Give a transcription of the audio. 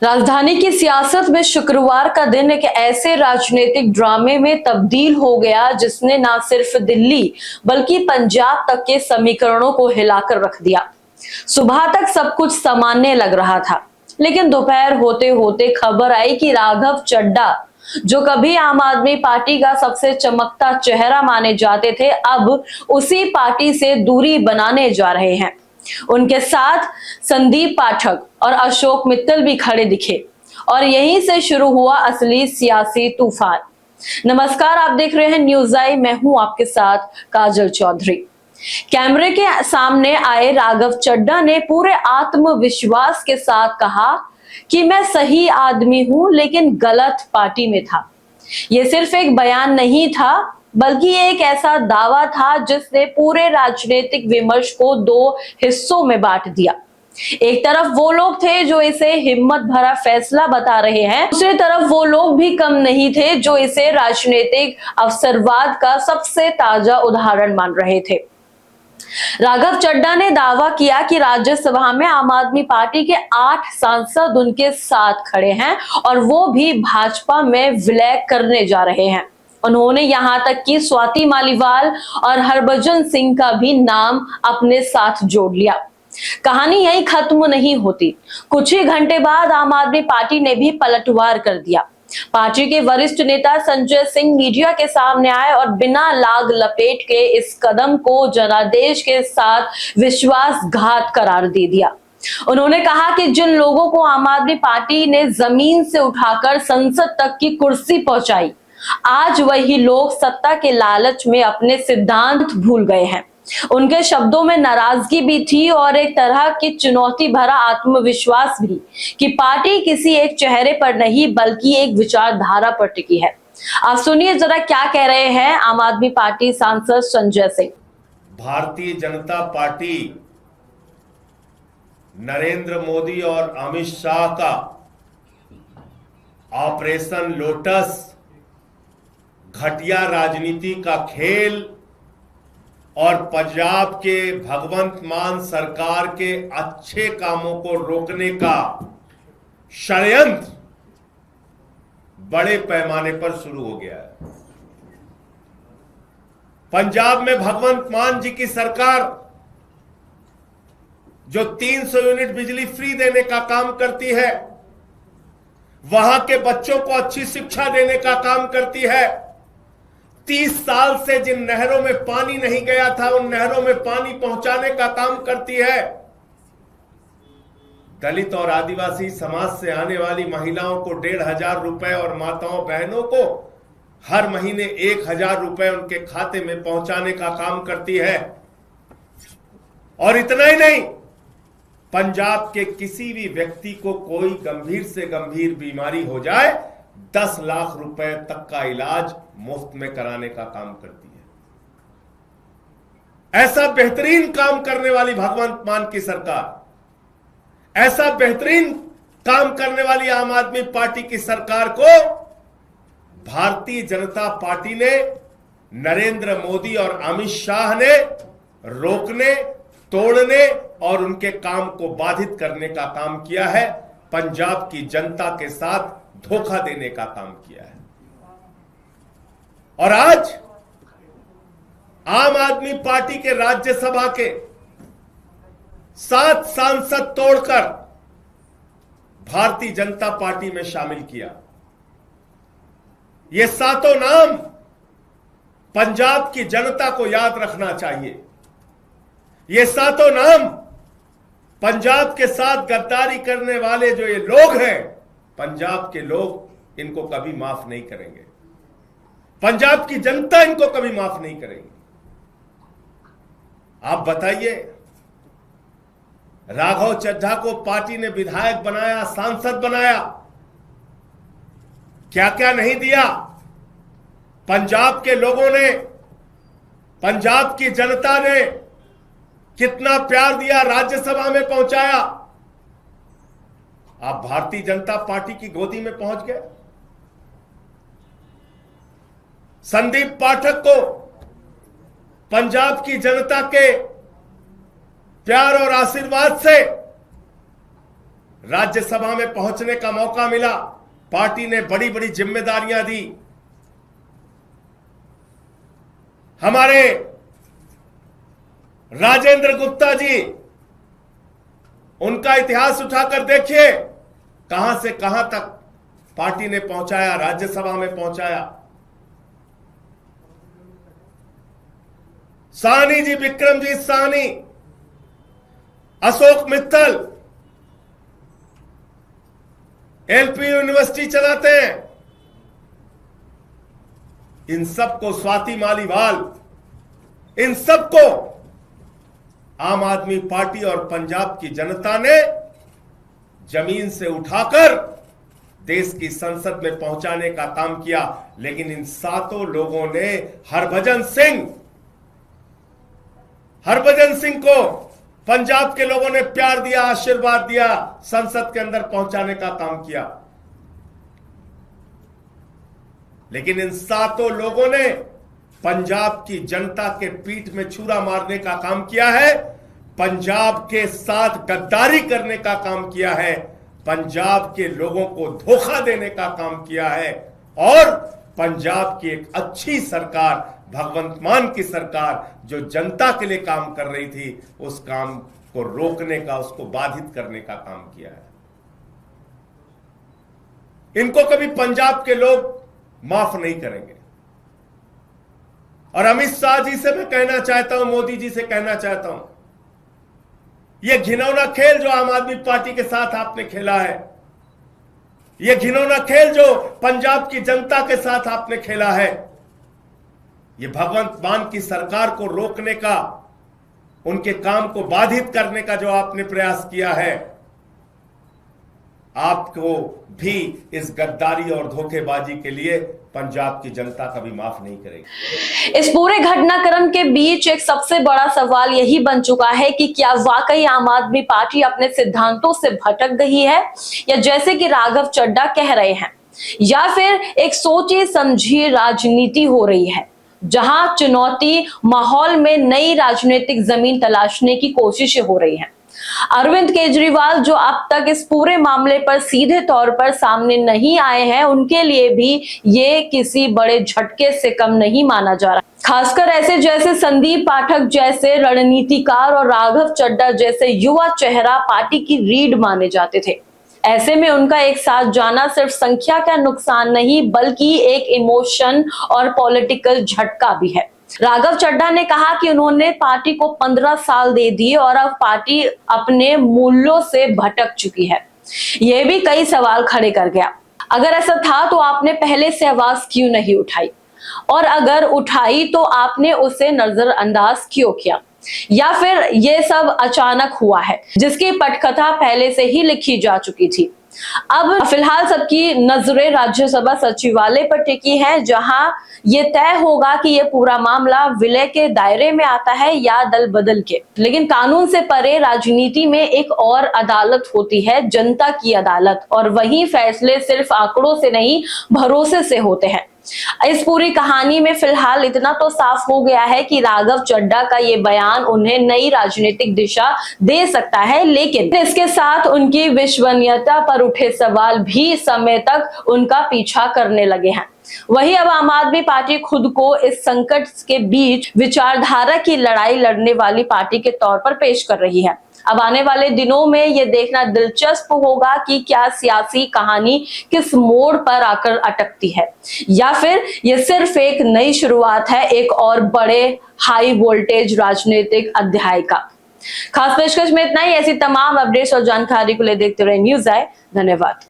राजधानी की सियासत में शुक्रवार का दिन एक ऐसे राजनीतिक ड्रामे में तब्दील हो गया जिसने न सिर्फ दिल्ली बल्कि पंजाब तक के समीकरणों को हिलाकर रख दिया। सुबह तक सब कुछ सामान्य लग रहा था, लेकिन दोपहर होते होते खबर आई कि राघव चड्ढा, जो कभी आम आदमी पार्टी का सबसे चमकता चेहरा माने जाते थे, अब उसी पार्टी से दूरी बनाने जा रहे हैं। उनके साथ संदीप पाठक और अशोक मित्तल भी खड़े दिखे और यहीं से शुरू हुआ असली सियासी तूफान। नमस्कार, आप देख रहे हैं न्यूज़ आई। मैं हूं आपके साथ काजल चौधरी। कैमरे के सामने आए राघव चड्ढा ने पूरे आत्मविश्वास के साथ कहा कि मैं सही आदमी हूं, लेकिन गलत पार्टी में था। यह सिर्फ एक बयान नहीं था, बल्कि ये एक ऐसा दावा था जिसने पूरे राजनीतिक विमर्श को दो हिस्सों में बांट दिया। एक तरफ वो लोग थे जो इसे हिम्मत भरा फैसला बता रहे हैं, दूसरी तरफ वो लोग भी कम नहीं थे जो इसे राजनीतिक अवसरवाद का सबसे ताजा उदाहरण मान रहे थे। राघव चड्ढा ने दावा किया कि राज्यसभा में आम आदमी पार्टी के 8 सांसद उनके साथ खड़े हैं और वो भी भाजपा में विलय करने जा रहे हैं। उन्होंने यहां तक कि स्वाति मालीवाल और हरभजन सिंह का भी नाम अपने साथ जोड़ लिया। कहानी यहीं खत्म नहीं होती। कुछ ही घंटे बाद आम आदमी पार्टी ने भी पलटवार कर दिया। पार्टी के वरिष्ठ नेता संजय सिंह मीडिया के सामने आए और बिना लाग लपेट के इस कदम को जनादेश के साथ विश्वासघात करार दे दिया। उन्होंने कहा कि जिन लोगों को आम आदमी पार्टी ने जमीन से उठाकर संसद तक की कुर्सी पहुंचाई, आज वही लोग सत्ता के लालच में अपने सिद्धांत भूल गए हैं। उनके शब्दों में नाराजगी भी थी और एक तरह की चुनौती भरा आत्मविश्वास भी कि पार्टी किसी एक चेहरे पर नहीं बल्कि एक विचारधारा पर टिकी है। आप सुनिए जरा क्या कह रहे हैं आम आदमी पार्टी सांसद संजय सिंह। भारतीय जनता पार्टी नरेंद्र मोदी और अमित शाह का ऑपरेशन लोटस, घटिया राजनीति का खेल और पंजाब के भगवंत मान सरकार के अच्छे कामों को रोकने का षड्यंत्र बड़े पैमाने पर शुरू हो गया है। पंजाब में भगवंत मान जी की सरकार जो 300 यूनिट बिजली फ्री देने का काम करती है, वहां के बच्चों को अच्छी शिक्षा देने का काम करती है, 30 साल से जिन नहरों में पानी नहीं गया था उन नहरों में पानी पहुंचाने का काम करती है, दलित और आदिवासी समाज से आने वाली महिलाओं को 1,500 रुपए और माताओं बहनों को हर महीने 1,000 रुपए उनके खाते में पहुंचाने का काम करती है। और इतना ही नहीं, पंजाब के किसी भी व्यक्ति को कोई गंभीर से गंभीर बीमारी हो जाए 10 लाख रुपए तक का इलाज मुफ्त में कराने का काम करती है। ऐसा बेहतरीन काम करने वाली भगवंत मान की सरकार, ऐसा बेहतरीन काम करने वाली आम आदमी पार्टी की सरकार को भारतीय जनता पार्टी ने, नरेंद्र मोदी और अमित शाह ने रोकने, तोड़ने और उनके काम को बाधित करने का काम किया है। पंजाब की जनता के साथ धोखा देने का काम किया है। और आज आम आदमी पार्टी के राज्यसभा के 7 सांसद तोड़कर भारतीय जनता पार्टी में शामिल किया। ये 7 नाम पंजाब की जनता को याद रखना चाहिए। ये 7 नाम पंजाब के साथ गद्दारी करने वाले जो ये लोग हैं, पंजाब के लोग इनको कभी माफ नहीं करेंगे। पंजाब की जनता इनको कभी माफ नहीं करेगी। आप बताइए, राघव चड्ढा को पार्टी ने विधायक बनाया, सांसद बनाया, क्या क्या नहीं दिया। पंजाब के लोगों ने, पंजाब की जनता ने कितना प्यार दिया, राज्यसभा में पहुंचाया। आप भारतीय जनता पार्टी की गोदी में पहुंच गए। संदीप पाठक को पंजाब की जनता के प्यार और आशीर्वाद से राज्यसभा में पहुंचने का मौका मिला, पार्टी ने बड़ी बड़ी जिम्मेदारियां दी। हमारे राजेंद्र गुप्ता जी, उनका इतिहास उठाकर देखिए, कहां से कहां तक पार्टी ने पहुंचाया, राज्यसभा में पहुंचाया। साहनी जी, विक्रमजीत साहनी, अशोक मित्तल, एलपी यूनिवर्सिटी चलाते हैं। इन सबको, स्वाति मालीवाल, इन सबको आम आदमी पार्टी और पंजाब की जनता ने जमीन से उठाकर देश की संसद में पहुंचाने का काम किया। लेकिन इन सातों लोगों ने हरभजन सिंह को पंजाब के लोगों ने प्यार दिया, आशीर्वाद दिया, संसद के अंदर पहुंचाने का काम किया। लेकिन इन सातों लोगों ने पंजाब की जनता के पीठ में छुरा मारने का काम किया है, पंजाब के साथ गद्दारी करने का काम किया है, पंजाब के लोगों को धोखा देने का काम किया है और पंजाब की एक अच्छी सरकार, भगवंत मान की सरकार जो जनता के लिए काम कर रही थी, उस काम को रोकने का, उसको बाधित करने का काम किया है। इनको कभी पंजाब के लोग माफ नहीं करेंगे। और अमित शाह जी से मैं कहना चाहता हूं, मोदी जी से कहना चाहता हूं, यह घिनौना खेल जो आम आदमी पार्टी के साथ आपने खेला है, यह घिनौना खेल जो पंजाब की जनता के साथ आपने खेला है, यह भगवंत मान की सरकार को रोकने का, उनके काम को बाधित करने का जो आपने प्रयास किया है, आपको भी इस गद्दारी और धोखेबाजी के लिए पंजाब की जनता कभी माफ नहीं करेगी। इस पूरे घटनाक्रम के बीच एक सबसे बड़ा सवाल यही बन चुका है कि क्या वाकई आम आदमी पार्टी अपने सिद्धांतों से भटक गई है, या जैसे कि राघव चड्ढा कह रहे हैं, या फिर एक सोची समझी राजनीति हो रही है जहां चुनौती माहौल में नई राजनीतिक जमीन तलाशने की कोशिशें हो रही हैं। अरविंद केजरीवाल जो अब तक इस पूरे मामले पर सीधे तौर पर सामने नहीं आए हैं, उनके लिए भी ये किसी बड़े झटके से कम नहीं माना जा रहा। खासकर ऐसे जैसे संदीप पाठक जैसे रणनीतिकार और राघव चड्ढा जैसे युवा चेहरा पार्टी की रीढ़ माने जाते थे। ऐसे में उनका एक साथ जाना सिर्फ संख्या का नुकसान नहीं, बल्कि एक इमोशन और पॉलिटिकल झटका भी है। राघव चड्ढा ने कहा कि उन्होंने पार्टी को 15 साल दे दिए और अब पार्टी अपने मूल्यों से भटक चुकी है। यह भी कई सवाल खड़े कर गया। अगर ऐसा था तो आपने पहले से आवाज क्यों नहीं उठाई, और अगर उठाई तो आपने उसे नजरअंदाज क्यों किया, या फिर यह सब अचानक हुआ है जिसकी पटकथा पहले से ही लिखी जा चुकी थी। अब फिलहाल सबकी नजरें राज्यसभा सचिवालय पर टिकी है, जहां ये तय होगा कि ये पूरा मामला विलय के दायरे में आता है या दल बदल के। लेकिन कानून से परे राजनीति में एक और अदालत होती है, जनता की अदालत, और वही फैसले सिर्फ आंकड़ों से नहीं, भरोसे से होते हैं। इस पूरी कहानी में फिलहाल इतना तो साफ हो गया है कि राघव चड्ढा का ये बयान उन्हें नई राजनीतिक दिशा दे सकता है, लेकिन इसके साथ उनकी विश्वसनीयता पर उठे सवाल भी समय तक उनका पीछा करने लगे हैं। वही अब आम आदमी पार्टी खुद को इस संकट के बीच विचारधारा की लड़ाई लड़ने वाली पार्टी के तौर पर पेश कर रही है। अब आने वाले दिनों में यह देखना दिलचस्प होगा कि क्या सियासी कहानी किस मोड़ पर आकर अटकती है, या फिर यह सिर्फ एक नई शुरुआत है एक और बड़े हाई वोल्टेज राजनीतिक अध्याय का। खास पेशकश में इतना ही। ऐसी तमाम अपडेट्स और जानकारी को ले देखते रहे न्यूज़ आए। धन्यवाद।